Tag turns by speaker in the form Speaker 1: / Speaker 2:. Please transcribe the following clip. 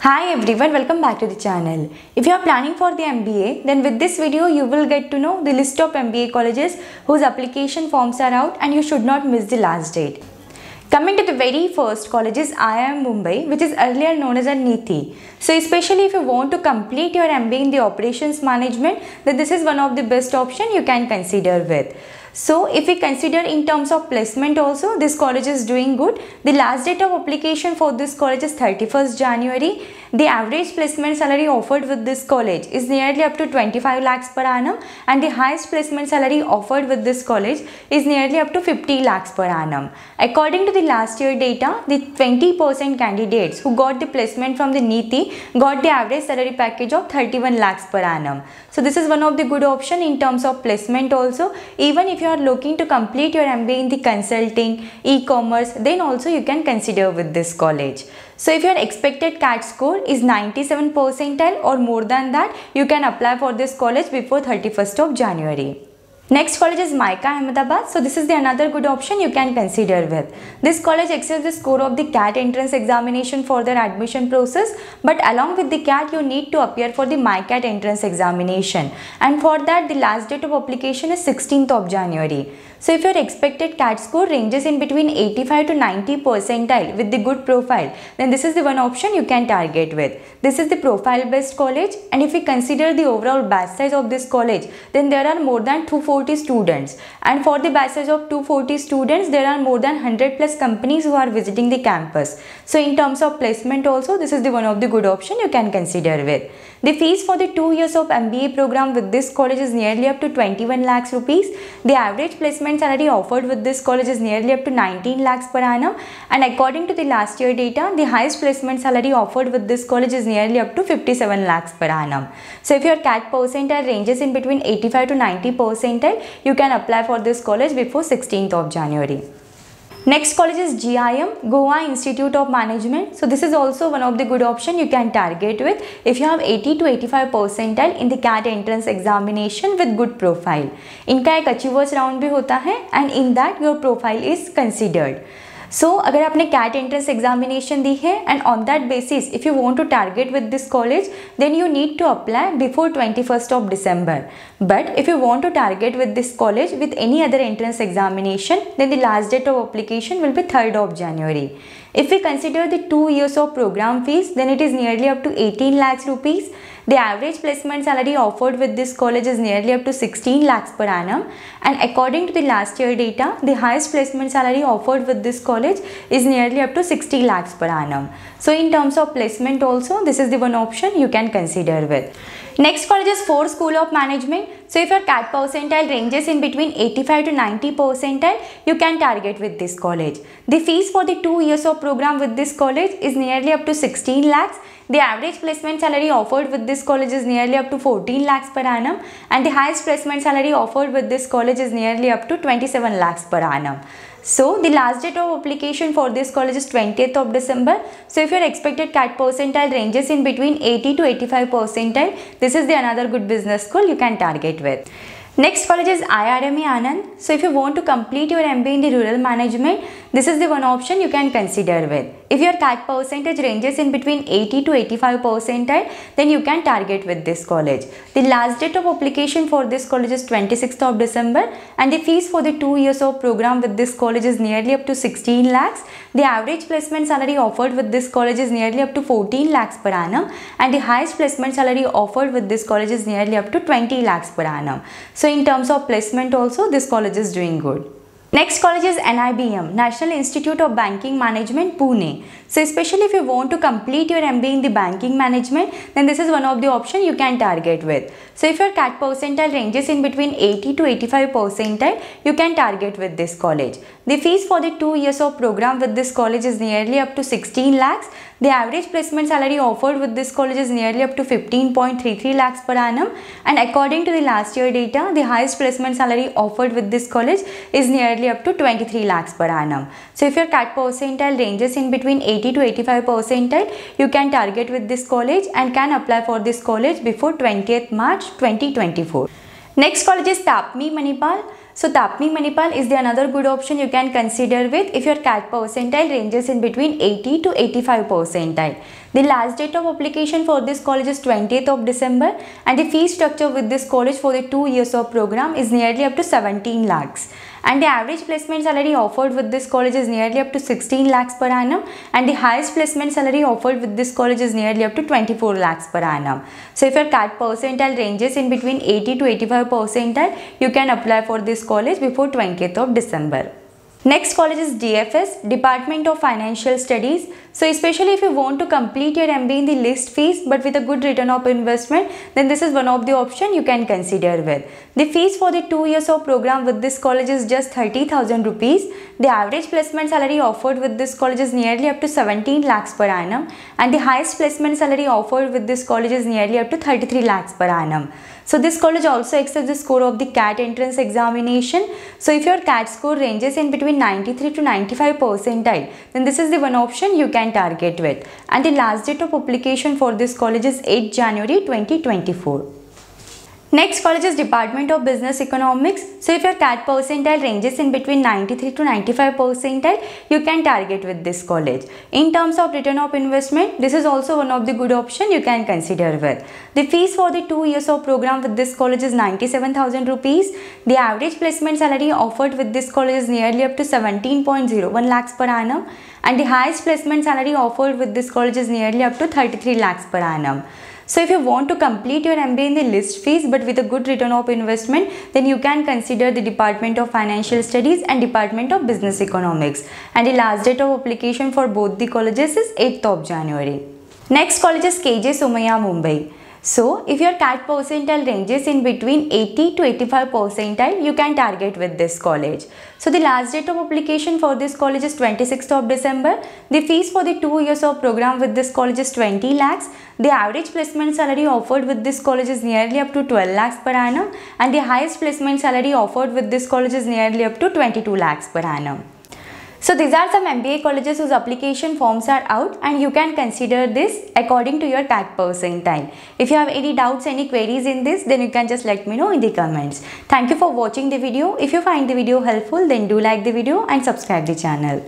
Speaker 1: Hi everyone, welcome back to the channel. If you are planning for the MBA, then with this video you will get to know the list of MBA colleges whose application forms are out and you should not miss the last date. Coming to the very first college is IIM Mumbai, which is earlier known as a NITI. So especially if you want to complete your MBA in the operations management, then this is one of the best option you can consider with. So if we consider in terms of placement also, this college is doing good. The last date of application for this college is 31st January. The average placement salary offered with this college is nearly up to 25 lakhs per annum, and the highest placement salary offered with this college is nearly up to 50 lakhs per annum. According to the last year data, the 20% candidates who got the placement from the NITI got the average salary package of 31 lakhs per annum. So this is one of the good option in terms of placement also. Even if you are looking to complete your MBA in the consulting, e-commerce, then also you can consider with this college. So if your expected CAT score is 97 percentile or more than that, you can apply for this college before 31st of January. Next college is MICA Ahmedabad. So this is the another good option you can consider with. This college accepts the score of the CAT entrance examination for their admission process, but along with the CAT you need to appear for the MyCAT entrance examination, and for that the last date of application is 16th of January. So if your expected CAT score ranges in between 85 to 90 percentile with the good profile, then this is the one option you can target with. This is the profile based college, and if we consider the overall batch size of this college, then there are more than 240 students, and for the batch size of 240 students there are more than 100 plus companies who are visiting the campus. So in terms of placement also, this is the one of the good option you can consider with. The fees for the 2 years of MBA program with this college is nearly up to 21 lakhs rupees. The average placement salary offered with this college is nearly up to 19 lakhs per annum, and according to the last year data, the highest placement salary offered with this college is nearly up to 57 lakhs per annum. So if your CAT percentile ranges in between 85 to 90 percentile, you can apply for this college before 16th of January. Next college is GIM, Goa Institute of Management. So this is also one of the good option you can target with if you have 80 to 85 percentile in the CAT entrance examination with good profile. इनका एक achievers round भी होता है, and in that your profile is considered. So अगर आपने CAT entrance examination दी है and on that basis if you want to target with this college, then you need to apply before 21st of December. But if you want to target with this college with any other entrance examination, then the last date of application will be 3rd of January. If we consider the 2 years of program fees, then it is nearly up to 18 lakhs rupees. The average placement salary offered with this college is nearly up to 16 lakhs per annum, and according to the last year data, the highest placement salary offered with this college is nearly up to 60 lakhs per annum. So in terms of placement also, this is the one option you can consider with. Next college is Ford School of Management. So if your CAT percentile ranges in between 85 to 90 percentile, you can target with this college. The fees for the 2 years of program with this college is nearly up to 16 lakhs. The average placement salary offered with this college is nearly up to 14 lakhs per annum, and the highest placement salary offered with this college is nearly up to 27 lakhs per annum. So the last date of application for this college is 20th of December. So if your expected CAT percentile ranges in between 80 to 85 percentile, this is the another good business school you can target with. Next college is IRME Anand. So if you want to complete your MBA in the rural management, this is the one option you can consider with. If your CAT percentage ranges in between 80 to 85 percentile, then you can target with this college. The last date of application for this college is 26th of December, and the fees for the 2 years of program with this college is nearly up to 16 lakhs. The average placement salary offered with this college is nearly up to 14 lakhs per annum, and the highest placement salary offered with this college is nearly up to 20 lakhs per annum. So in terms of placement also, this college is doing good. Next college is NIBM, National Institute of Banking Management, Pune. So especially if you want to complete your MBA in the banking management, then this is one of the option you can target with. So if your CAT percentile ranges in between 80 to 85 percentile, you can target with this college. The fees for the 2 years of program with this college is nearly up to 16 lakhs. The average placement salary offered with this college is nearly up to 15.33 lakhs per annum, and according to the last year data, the highest placement salary offered with this college is nearly up to 23 lakhs per annum. So if your CAT percentile ranges in between 80 to 85 percentile, you can target with this college and can apply for this college before 20th March 2024. Next college is Tapmi Manipal. So Tapmi Manipal is the another good option you can consider with if your CAT percentile ranges in between 80 to 85 percentile. The last date of application for this college is 20th of December, and the fee structure with this college for the 2 years of program is nearly up to 17 lakhs. And the average placement salary offered with this college is nearly up to 16 lakhs per annum, and the highest placement salary offered with this college is nearly up to 24 lakhs per annum. So if your CAT percentile ranges in between 80 to 85 percentile, you can apply for this college before 20th of December. Next college is DFS, Department of Financial Studies. So especially if you want to complete your MBA in the list fees but with a good return of investment, then this is one of the option you can consider with. The fees for the 2 years of program with this college is just 30,000 rupees. The average placement salary offered with this college is nearly up to 17 lakhs per annum, and the highest placement salary offered with this college is nearly up to 33 lakhs per annum. So this college also accepts the score of the CAT entrance examination. So if your CAT score ranges in between 93 to 95 percentile, then this is the one option you can target with. And the last date of application for this college is 8 January 2024. Next college is Department of Business Economics. So if your CAT percentile ranges in between 93 to 95 percentile, you can target with this college. In terms of return of investment, this is also one of the good option you can consider with. The fees for the 2 years of program with this college is 97,000 rupees. The average placement salary offered with this college is nearly up to 17.01 lakhs per annum, and the highest placement salary offered with this college is nearly up to 33 lakhs per annum. So if you want to complete your MBA in the list fees but with a good return of investment, then you can consider the Department of Financial Studies and Department of Business Economics. And the last date of application for both the colleges is 8th of January. Next college is KJ Somaiya, Mumbai. So if your CAT percentile ranges in between 80 to 85 percentile, you can target with this college. So the last date of application for this college is 26th of December. The fees for the 2 years of program with this college is 20 lakhs. The average placement salary offered with this college is nearly up to 12 lakhs per annum, and the highest placement salary offered with this college is nearly up to 22 lakhs per annum. So these are some MBA colleges whose application forms are out, and you can consider this according to your CAT percentile. If you have any doubts, any queries in this, then you can just let me know in the comments. Thank you for watching the video. If you find the video helpful, then do like the video and subscribe the channel.